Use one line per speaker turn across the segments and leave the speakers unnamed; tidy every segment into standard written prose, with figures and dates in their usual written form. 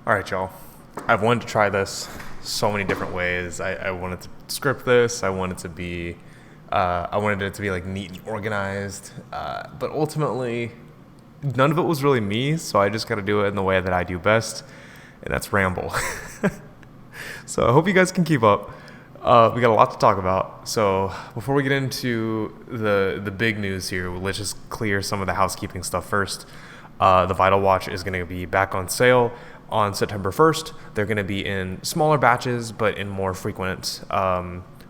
All right, y'all. I've wanted to try this so many different ways. I wanted to script this. I wanted it to be like neat and organized. But ultimately, none of it was really me. So I just got to do it in the way that I do best, and that's ramble. So I hope you guys can keep up. We got a lot to talk about. So before we get into the big news here, let's just clear some of the housekeeping stuff first. The Vital Watch is going to be back on sale on September 1st. They're going to be in smaller batches, but in more frequent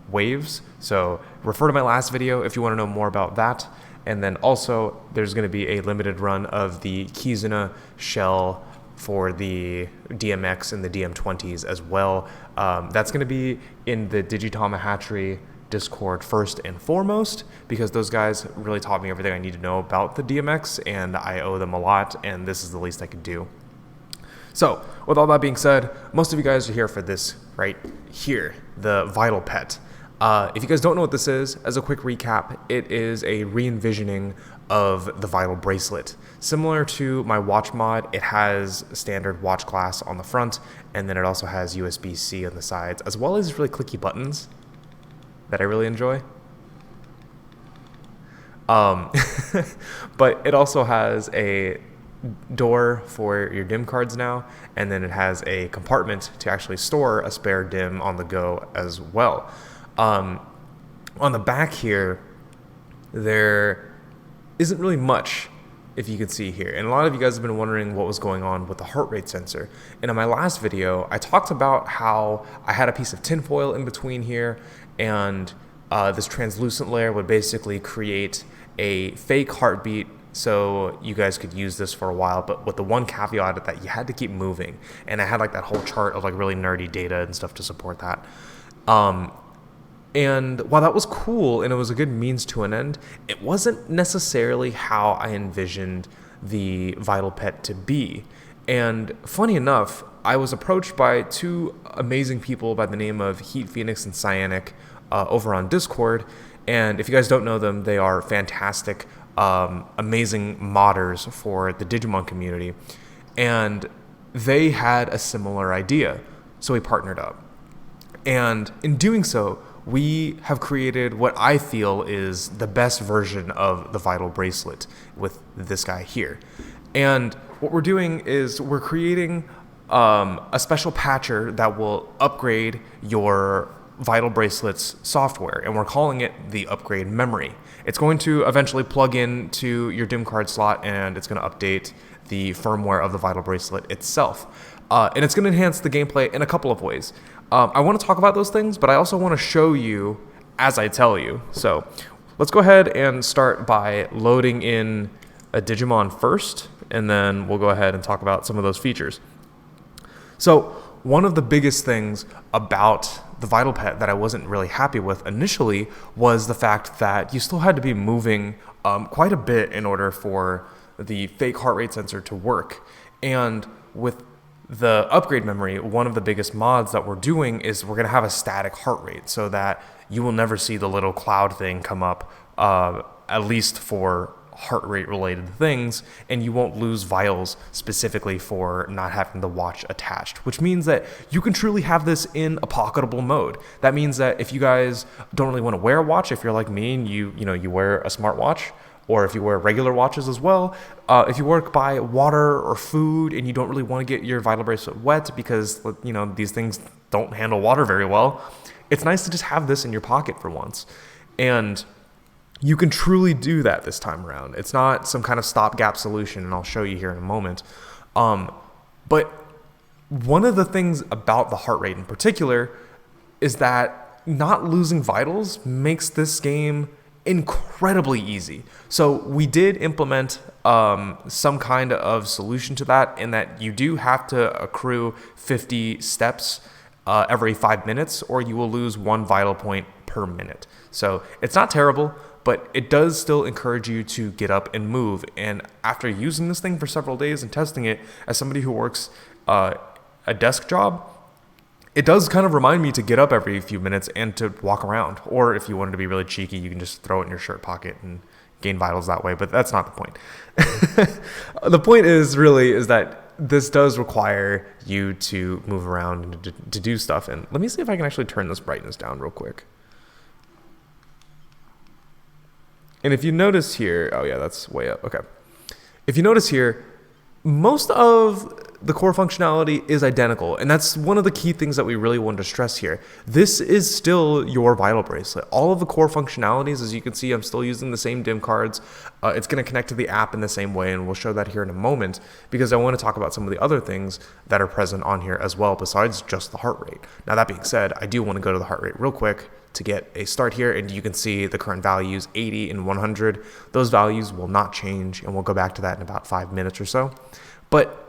waves. So refer to my last video if you want to know more about that. And then also, there's going to be a limited run of the Kizuna shell for the DMX and the DM20s as well. That's going to be in the Digitama Hatchery Discord first and foremost, because those guys really taught me everything I need to know about the DMX, and I owe them a lot, and this is the least I could do. So, with all that being said, most of you guys are here for this right here, the Vital Pet. If you guys don't know what this is, as a quick recap, it is a re-envisioning of the Vital Bracelet. Similar to my watch mod, it has standard watch glass on the front, and then it also has USB-C on the sides, as well as really clicky buttons that I really enjoy. But it also has a door for your DIM cards now, and then it has a compartment to actually store a spare DIM on the go as well. On the back here, there isn't really much, if you can see here. And a lot of you guys have been wondering what was going on with the heart rate sensor. And in my last video, I talked about how I had a piece of tinfoil in between here, and this translucent layer would basically create a fake heartbeat, so you guys could use this for a while, but with the one caveat that you had to keep moving. And I had like that whole chart of like really nerdy data and stuff to support that. And while that was cool and it was a good means to an end, it wasn't necessarily how I envisioned the Vital Pet to be. And funny enough, I was approached by two amazing people by the name of Heat Phoenix and Cyanic over on Discord. And if you guys don't know them, they are fantastic, amazing modders for the Digimon community. And they had a similar idea, so we partnered up. And in doing so, we have created what I feel is the best version of the Vital Bracelet with this guy here. And what we're doing is we're creating a special patcher that will upgrade your Vital Bracelet's software, and we're calling it the upgrade memory. It's going to eventually plug into your DIM card slot, and it's going to update the firmware of the Vital Bracelet itself. And it's going to enhance the gameplay in a couple of ways. I want to talk about those things, but I also want to show you as I tell you. So let's go ahead and start by loading in a Digimon first, and then we'll go ahead and talk about some of those features. So one of the biggest things about the Vital Pet that I wasn't really happy with initially was the fact that you still had to be moving quite a bit in order for the fake heart rate sensor to work. And with the upgrade memory, one of the biggest mods that we're doing is we're going to have a static heart rate so that you will never see the little cloud thing come up, at least for heart rate related things, and you won't lose vials specifically for not having the watch attached, which means that you can truly have this in a pocketable mode. That means that if you guys don't really want to wear a watch, if you're like me and you wear a smartwatch, or if you wear regular watches as well, if you work by water or food and you don't really want to get your Vital Bracelet wet because these things don't handle water very well, it's nice to just have this in your pocket for once. And you can truly do that this time around. It's not some kind of stopgap solution, and I'll show you here in a moment. But one of the things about the heart rate in particular is that not losing vitals makes this game incredibly easy. So we did implement some kind of solution to that, in that you do have to accrue 50 steps every 5 minutes, or you will lose 1 vital point per minute. So it's not terrible, but it does still encourage you to get up and move. And after using this thing for several days and testing it, as somebody who works a desk job, it does kind of remind me to get up every few minutes and to walk around. Or if you wanted to be really cheeky, you can just throw it in your shirt pocket and gain vitals that way, but that's not the point. The point is that this does require you to move around and to do stuff. And let me see if I can actually turn this brightness down real quick. And if you notice here, oh yeah, that's way up. Okay. If you notice here, most of the core functionality is identical. And that's one of the key things that we really wanted to stress here. This is still your Vital Bracelet. All of the core functionalities, as you can see, I'm still using the same DIM cards. It's going to connect to the app in the same way, and we'll show that here in a moment, because I want to talk about some of the other things that are present on here as well, besides just the heart rate. Now, that being said, I do want to go to the heart rate real quick to get a start here, and you can see the current values, 80 and 100. Those values will not change, and we'll go back to that in about 5 minutes or so. But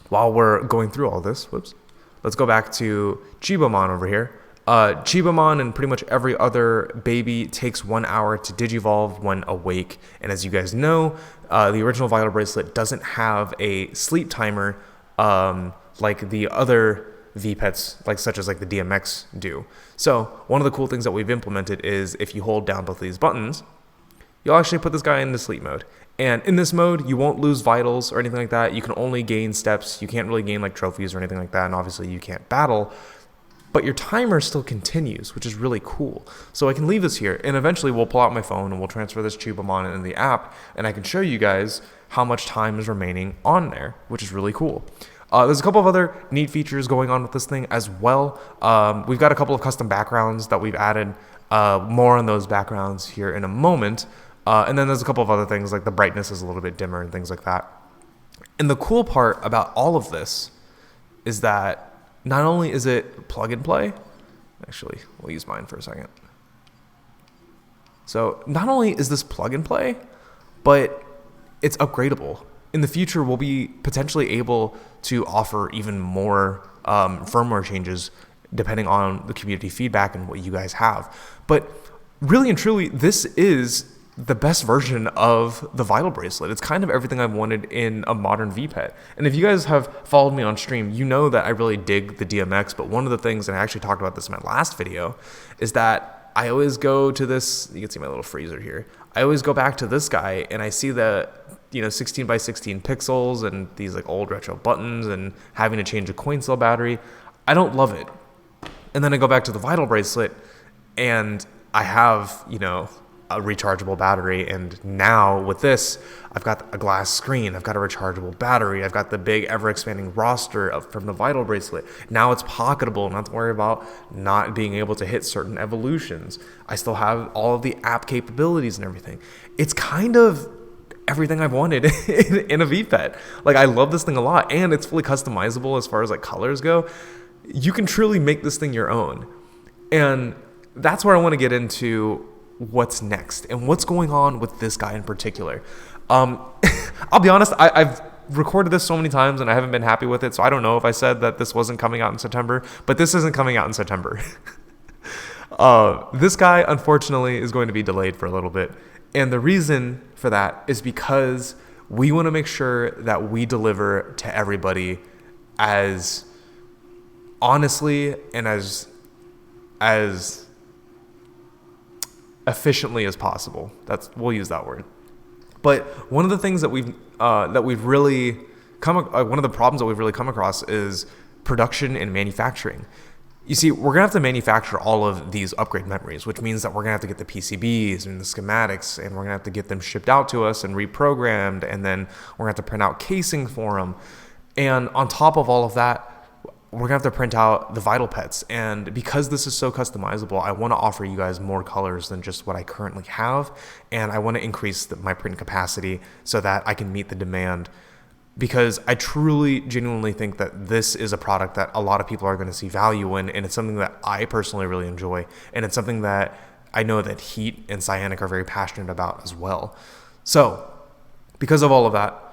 while we're going through all this, let's go back to Chibamon over here. Chibamon and pretty much every other baby takes 1 hour to digivolve when awake. And as you guys know, the original Vital Bracelet doesn't have a sleep timer like the other VPETs, such as the DMX do. So one of the cool things that we've implemented is if you hold down both of these buttons, you'll actually put this guy into sleep mode. And in this mode, you won't lose vitals or anything like that. You can only gain steps. You can't really gain trophies or anything like that. And obviously you can't battle, but your timer still continues, which is really cool. So I can leave this here, and eventually we'll pull out my phone and we'll transfer this Chibamon in the app, and I can show you guys how much time is remaining on there, which is really cool. There's a couple of other neat features going on with this thing as well. We've got a couple of custom backgrounds that we've added. More on those backgrounds here in a moment. And then there's a couple of other things, like the brightness is a little bit dimmer and things like that. And the cool part about all of this is that not only is it plug and play, actually, we'll use mine for a second. So not only is this plug and play, but it's upgradable. In the future, we'll be potentially able to offer even more firmware changes depending on the community feedback and what you guys have. But really and truly, this is the best version of the Vital Bracelet. It's kind of everything I've wanted in a modern VPET. And if you guys have followed me on stream, you know that I really dig the DMX, but one of the things, and I actually talked about this in my last video, is that I always go to this, you can see my little freezer here, I always go back to this guy and I see the 16 by 16 pixels and these old retro buttons and having to change a coin cell battery. I don't love it. And then I go back to the Vital Bracelet and I have, a rechargeable battery, and now with this, I've got a glass screen, I've got a rechargeable battery, I've got the big ever-expanding roster from the Vital Bracelet. Now it's pocketable, not to worry about not being able to hit certain evolutions. I still have all of the app capabilities and everything. It's kind of everything I've wanted in a VPET. I love this thing a lot, and it's fully customizable as far as colors go. You can truly make this thing your own. And that's where I want to get into what's next and what's going on with this guy in particular. I'll be honest, I've recorded this so many times and I haven't been happy with it, so I don't know if I said that this wasn't coming out in September, but this isn't coming out in September. This guy, unfortunately, is going to be delayed for a little bit, and the reason for that is because we want to make sure that we deliver to everybody as honestly and as efficiently as possible. We'll use that word. But one of the things that we've really one of the problems that we've really come across is production and manufacturing. You see, we're gonna have to manufacture all of these upgrade memories, which means that we're gonna have to get the PCBs and the schematics, and we're gonna have to get them shipped out to us and reprogrammed, and then we're gonna have to print out casing for them. And on top of all of that, we're gonna have to print out the Vital Pets. And because this is so customizable, I want to offer you guys more colors than just what I currently have, and I want to increase my print capacity so that I can meet the demand, because I truly genuinely think that this is a product that a lot of people are going to see value in, and it's something that I personally really enjoy, and it's something that I know that Heat and Cyanic are very passionate about as well. So because of all of that,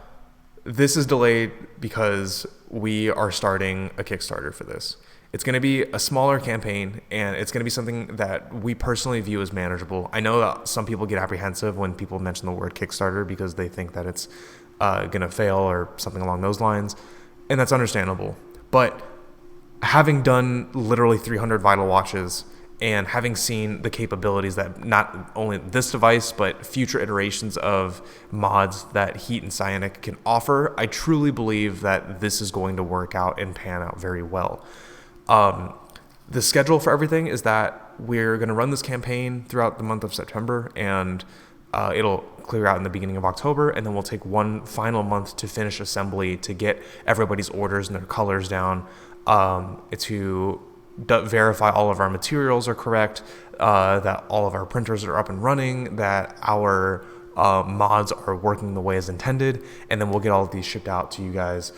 this is delayed because we are starting a Kickstarter for this. It's going to be a smaller campaign, and it's going to be something that we personally view as manageable. I know that some people get apprehensive when people mention the word Kickstarter because they think that it's going to fail or something along those lines, and that's understandable. But having done literally 300 Vital watches And having seen the capabilities that not only this device, but future iterations of mods that Heat and Cyanic can offer, I truly believe that this is going to work out and pan out very well. The schedule for everything is that we're going to run this campaign throughout the month of September, and it'll clear out in the beginning of October, and then we'll take one final month to finish assembly to get everybody's orders and their colors down, to verify all of our materials are correct, that all of our printers are up and running, that our mods are working the way as intended, and then we'll get all of these shipped out to you guys.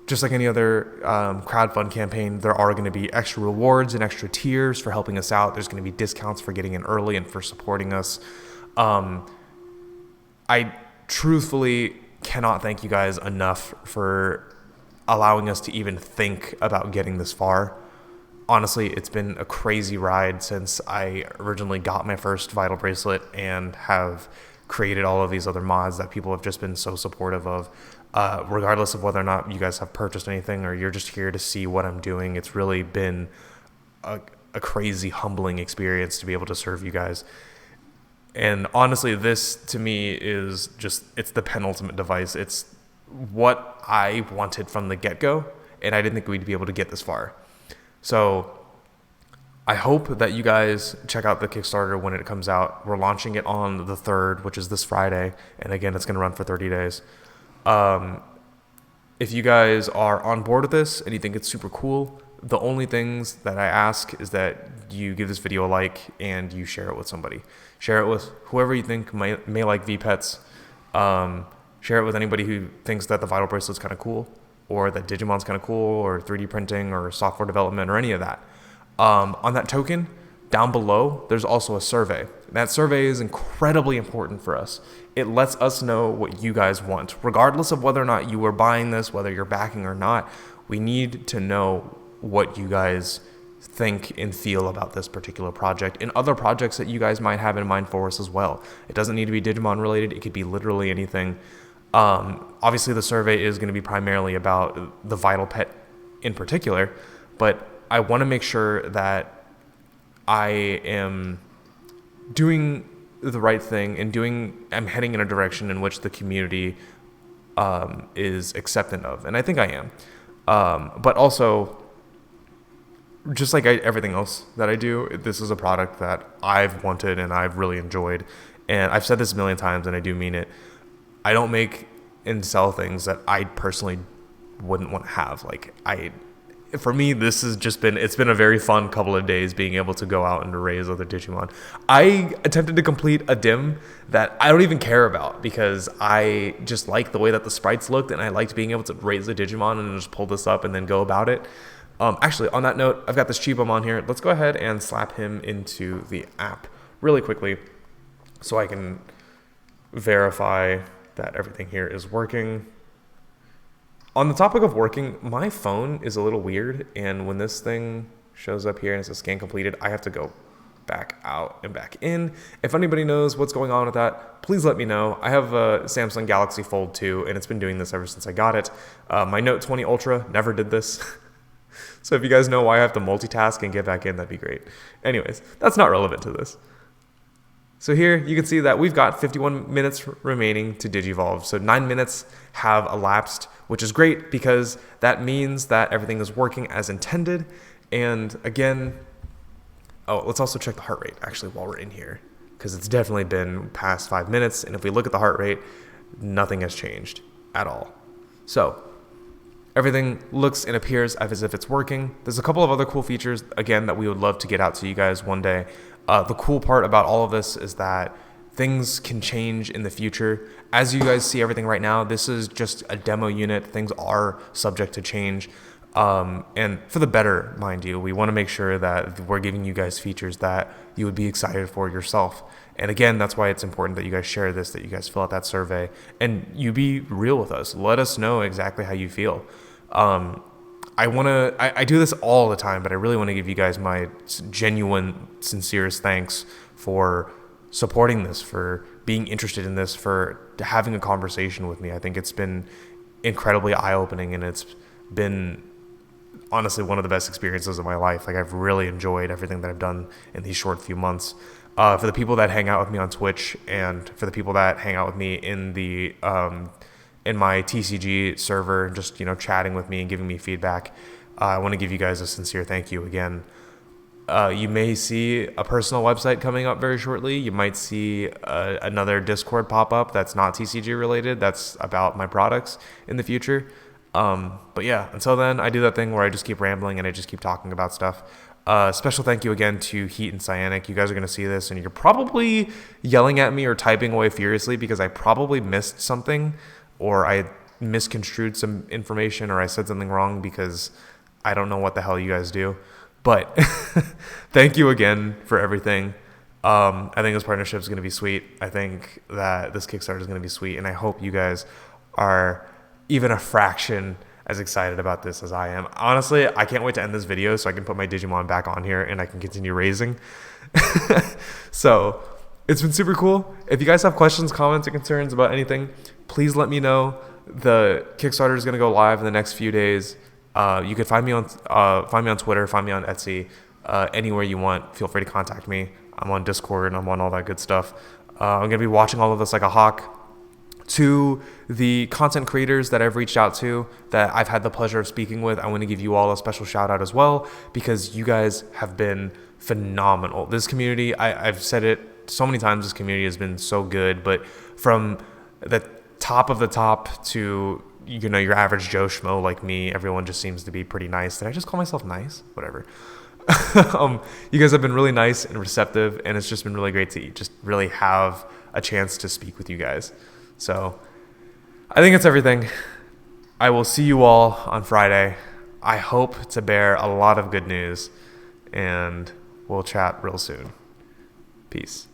Just like any other crowdfund campaign, there are going to be extra rewards and extra tiers for helping us out. There's going to be discounts for getting in early and for supporting us. I truthfully cannot thank you guys enough for allowing us to even think about getting this far. Honestly, it's been a crazy ride since I originally got my first Vital Bracelet and have created all of these other mods that people have just been so supportive of. Regardless of whether or not you guys have purchased anything or you're just here to see what I'm doing, it's really been a crazy, humbling experience to be able to serve you guys. And honestly, this to me is just, it's the penultimate device. It's what I wanted from the get-go, and I didn't think we'd be able to get this far. So I hope that you guys check out the Kickstarter when it comes out. We're launching it on the 3rd, which is this Friday, and again, it's going to run for 30 days. If you guys are on board with this and you think it's super cool, the only things that I ask is that you give this video a like and you share it with somebody. Share it with whoever you think may like VPETs. Share it with anybody who thinks that the Vital Bracelet's kind of cool, or that Digimon's kind of cool, or 3D printing, or software development, or any of that. On that token, down below, there's also a survey. That survey is incredibly important for us. It lets us know what you guys want. Regardless of whether or not you are buying this, whether you're backing or not, we need to know what you guys think and feel about this particular project and other projects that you guys might have in mind for us as well. It doesn't need to be Digimon related. It could be literally anything. Obviously, the survey is going to be primarily about the Vital Pet in particular, but I want to make sure that I am doing the right thing and I'm heading in a direction in which the community is acceptant of, and I think I am. But also, just like everything else that I do, this is a product that I've wanted and I've really enjoyed, and I've said this a million times, and I do mean it. I don't make and sell things that I personally wouldn't want to have. For me, this has just it's been a very fun couple of days being able to go out and to raise other Digimon. I attempted to complete a dim that I don't even care about because I just like the way that the sprites looked, and I liked being able to raise a Digimon and just pull this up and then go about it. Actually, on that note, I've got this Chibom on here. Let's go ahead and slap him into the app really quickly so I can verify that everything here is working. On the topic of working, my phone is a little weird, and when this thing shows up here and it says scan completed, I have to go back out and back in. If anybody knows what's going on with that, please let me know. I have a Samsung Galaxy Fold 2, and it's been doing this ever since I got it. My Note 20 Ultra never did this. So if you guys know why I have to multitask and get back in, that'd be great. Anyways, that's not relevant to this. So here you can see that we've got 51 minutes remaining to Digivolve. So 9 minutes have elapsed, which is great because that means that everything is working as intended. And again, let's also check the heart rate actually while we're in here, because it's definitely been past 5 minutes. And if we look at the heart rate, nothing has changed at all. So everything looks and appears as if it's working. There's a couple of other cool features, again, that we would love to get out to you guys one day. The cool part about all of this is that things can change in the future. As you guys see everything right now, this is just a demo unit. Things are subject to change. And for the better, mind you, we want to make sure that we're giving you guys features that you would be excited for yourself. And again, that's why it's important that you guys share this, that you guys fill out that survey, and you be real with us. Let us know exactly how you feel. I do this all the time, but I really want to give you guys my genuine, sincerest thanks for supporting this, for being interested in this, for having a conversation with me. I think it's been incredibly eye-opening, and it's been honestly one of the best experiences of my life. Like, I've really enjoyed everything that I've done in these short few months. For the people that hang out with me on Twitch, and for the people that hang out with me in the in my TCG server, just, you know, chatting with me and giving me feedback, I want to give you guys a sincere thank you again. You may see a personal website coming up very shortly. You might see another Discord pop up that's not TCG related, that's about my products in the future. But yeah, until then, I do that thing where I just keep rambling and I just keep talking about stuff. Special thank you again to Heat and Cyanic. You guys are going to see this and you're probably yelling at me or typing away furiously because I probably missed something, or I misconstrued some information, or I said something wrong, because I don't know what the hell you guys do. But thank you again for everything. I think this partnership is going to be sweet. I think that this Kickstarter is going to be sweet, and I hope you guys are even a fraction as excited about this as I am. Honestly, I can't wait to end this video so I can put my Digimon back on here and I can continue raising. So it's been super cool. If you guys have questions, comments, or concerns about anything, please let me know. The Kickstarter is going to go live in the next few days. You can find me on Twitter, find me on Etsy, anywhere you want. Feel free to contact me. I'm on Discord, I'm on all that good stuff. I'm going to be watching all of this like a hawk. To the content creators that I've reached out to, that I've had the pleasure of speaking with, I want to give you all a special shout out as well, because you guys have been phenomenal. This community, I've said it so many times, this community has been so good, but from the top of the top to, you know, your average Joe Schmo like me, everyone just seems to be pretty nice. Did I just call myself nice? Whatever. You guys have been really nice and receptive, and it's just been really great to just really have a chance to speak with you guys. So I think it's everything. I will see you all on Friday. I hope to bear a lot of good news, and we'll chat real soon. Peace.